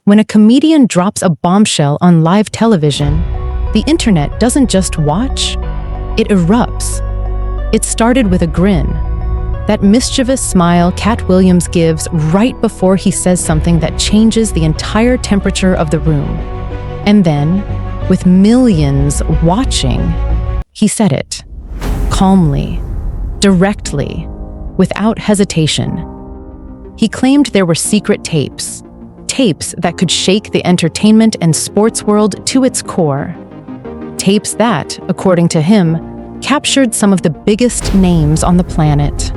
When a comedian drops a bombshell on live television, the internet doesn't just watch, it erupts. It started with a grin. That mischievous smile Katt Williams gives right before he says something that changes the entire temperature of the room. And then, with millions watching, he said it. Calmly, directly, without hesitation. He claimed there were secret tapes. Tapes that could shake the entertainment and sports world to its core. Tapes that, according to him, captured some of the biggest names on the planet.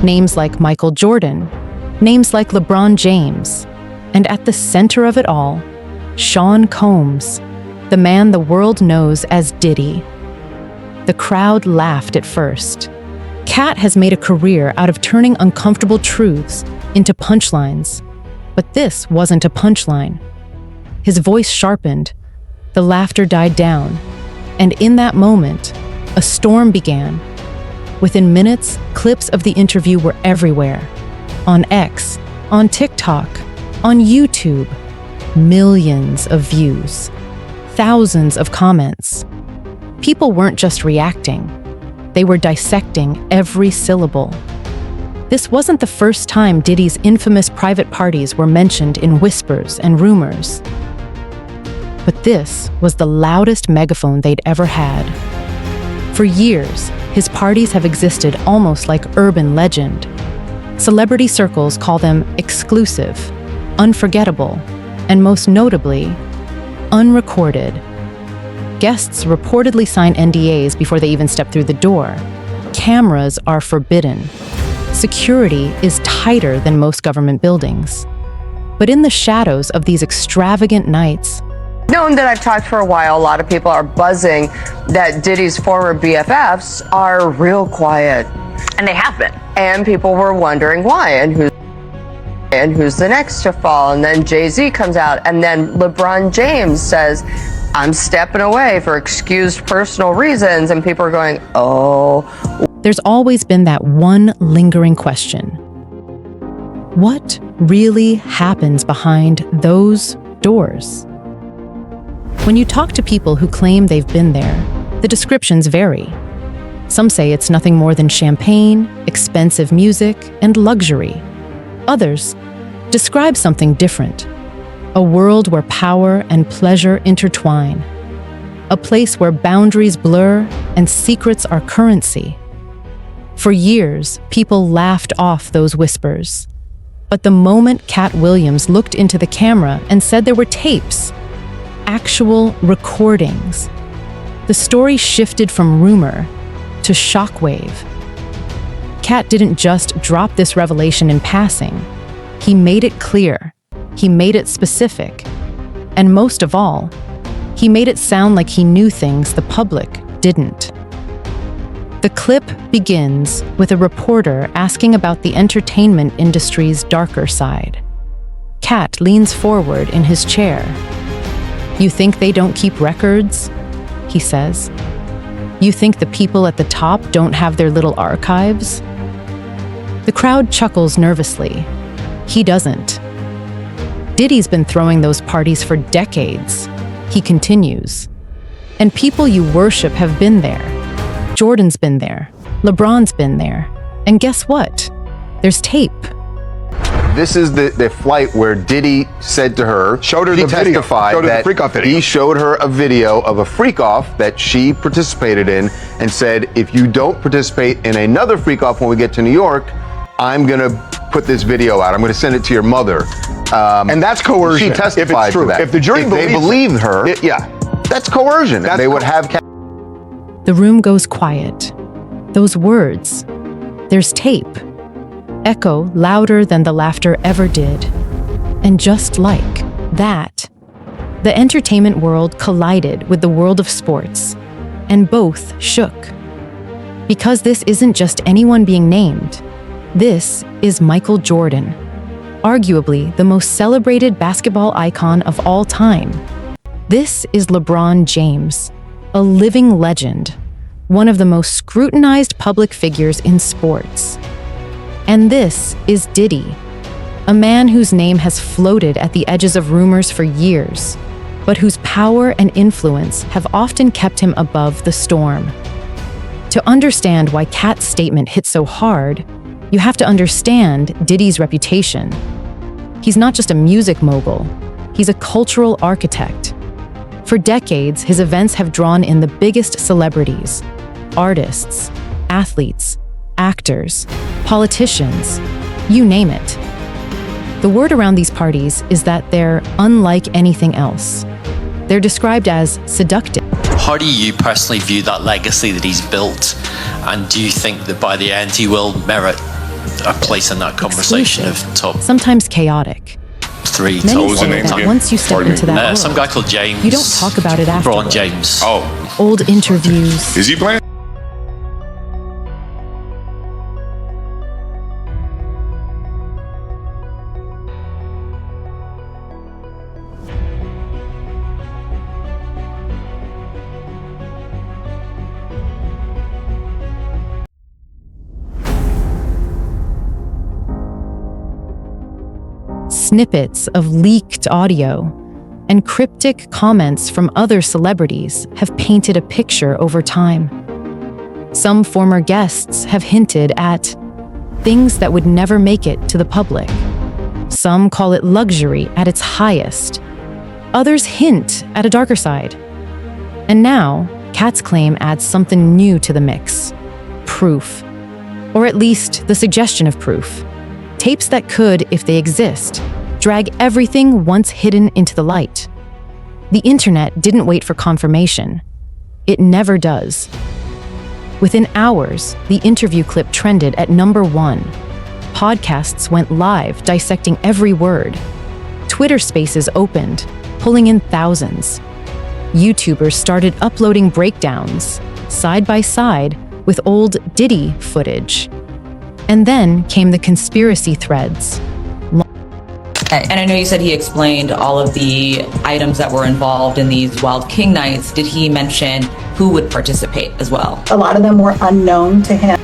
Names like Michael Jordan, names like LeBron James, and at the center of it all, Sean Combs, the man the world knows as Diddy. The crowd laughed at first. Katt has made a career out of turning uncomfortable truths into punchlines. But this wasn't a punchline. His voice sharpened, the laughter died down, and in that moment, a storm began. Within minutes, clips of the interview were everywhere. On X, on TikTok, on YouTube. Millions of views. Thousands of comments. People weren't just reacting. They were dissecting every syllable. This wasn't the first time Diddy's infamous private parties were mentioned in whispers and rumors. But this was the loudest megaphone they'd ever had. For years, his parties have existed almost like urban legend. Celebrity circles call them exclusive, unforgettable, and most notably, unrecorded. Guests reportedly sign NDAs before they even step through the door. Cameras are forbidden. Security is tighter than most government buildings. But in the shadows of these extravagant nights, known that I've talked for a while, a lot of people are buzzing that Diddy's former BFFs are real quiet. And they have been. And people were wondering why and who's the next to fall. And then Jay-Z comes out, and then LeBron James says, I'm stepping away for excused personal reasons. And people are going, oh. There's always been that one lingering question. What really happens behind those doors? When you talk to people who claim they've been there, the descriptions vary. Some say it's nothing more than champagne, expensive music, and luxury. Others describe something different. A world where power and pleasure intertwine. A place where boundaries blur and secrets are currency. For years, people laughed off those whispers. But the moment Katt Williams looked into the camera and said there were tapes, actual recordings, the story shifted from rumor to shockwave. Katt didn't just drop this revelation in passing. He made it clear. He made it specific. And most of all, he made it sound like he knew things the public didn't. The clip begins with a reporter asking about the entertainment industry's darker side. Katt leans forward in his chair. You think they don't keep records? He says. You think the people at the top don't have their little archives? The crowd chuckles nervously. He doesn't. Diddy's been throwing those parties for decades, he continues. And people you worship have been there. Jordan's been there. LeBron's been there. And guess what? There's tape. This is the flight where Diddy said to her, showed her he the video, testified showed her that the freak-off video. He showed her a video of a freak-off that she participated in and said, if you don't participate in another freak-off when we get to New York, I'm going to put this video out. I'm going to send it to your mother. And that's coercion. She testified if it's true. to that. If the jury they believed her, yeah, that's coercion. They would have. The room goes quiet. Those words, there's tape, echo louder than the laughter ever did. And just like that, the entertainment world collided with the world of sports, and both shook. Because this isn't just anyone being named. This is Michael Jordan, arguably the most celebrated basketball icon of all time. This is LeBron James, a living legend, one of the most scrutinized public figures in sports. And this is Diddy, A man whose name has floated at the edges of rumors for years, but whose power and influence have often kept him above the storm. To understand why Katt's statement hit so hard, you have to understand Diddy's reputation. He's not just a music mogul, he's a cultural architect. For decades, his events have drawn in the biggest celebrities, artists, athletes, actors, politicians, you name it. The word around these parties is that they're unlike anything else. They're described as seductive. How do you personally view that legacy that he's built? And do you think that by the end he will merit a place in that conversation of top sometimes chaotic. three? Many say that once you step into that world, some guy called James. you don't talk about it afterward. LeBron James. Oh, Old interviews, is he playing? snippets of leaked audio, and cryptic comments from other celebrities have painted a picture over time. Some former guests have hinted at things that would never make it to the public. Some call it luxury at its highest. Others hint at a darker side. And now, Katt's claim adds something new to the mix: proof. Or at least the suggestion of proof. Tapes that could, if they exist, drag everything once hidden into the light. The internet didn't wait for confirmation. It never does. Within hours, the interview clip trended at #1. Podcasts went live, dissecting every word. Twitter Spaces opened, pulling in thousands. YouTubers started uploading breakdowns, side by side with old Diddy footage. And then came the conspiracy threads. And I know you said he explained all of the items that were involved in these Wild King nights. Did he mention who would participate as well? A lot of them were unknown to him.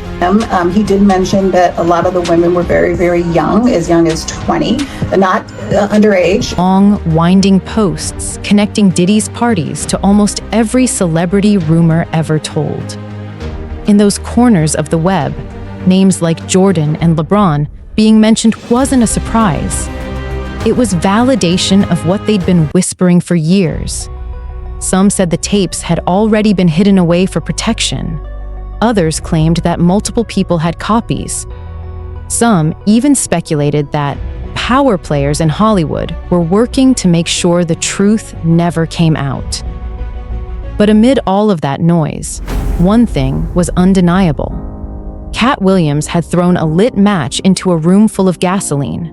He did mention that a lot of the women were very, very young as 20, not underage. Long, winding posts connecting Diddy's parties to almost every celebrity rumor ever told. In those corners of the web, names like Jordan and LeBron being mentioned wasn't a surprise. It was validation of what they'd been whispering for years. Some said the tapes had already been hidden away for protection. Others claimed that multiple people had copies. Some even speculated that power players in Hollywood were working to make sure the truth never came out. But amid all of that noise, one thing was undeniable. Katt Williams had thrown a lit match into a room full of gasoline.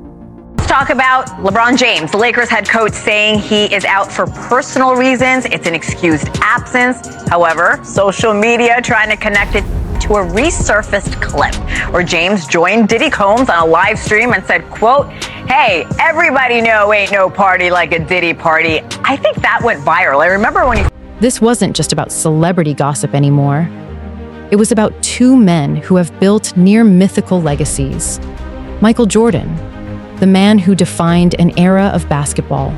Let's talk about LeBron James, the Lakers head coach, saying he is out for personal reasons. It's an excused absence. However, social media trying to connect it to a resurfaced clip where James joined Diddy Combs on a live stream and said, quote, "Hey, everybody know ain't no party like a Diddy party." I think that went viral. I remember when he... This wasn't just about celebrity gossip anymore. It was about two men who have built near mythical legacies. Michael Jordan, the man who defined an era of basketball,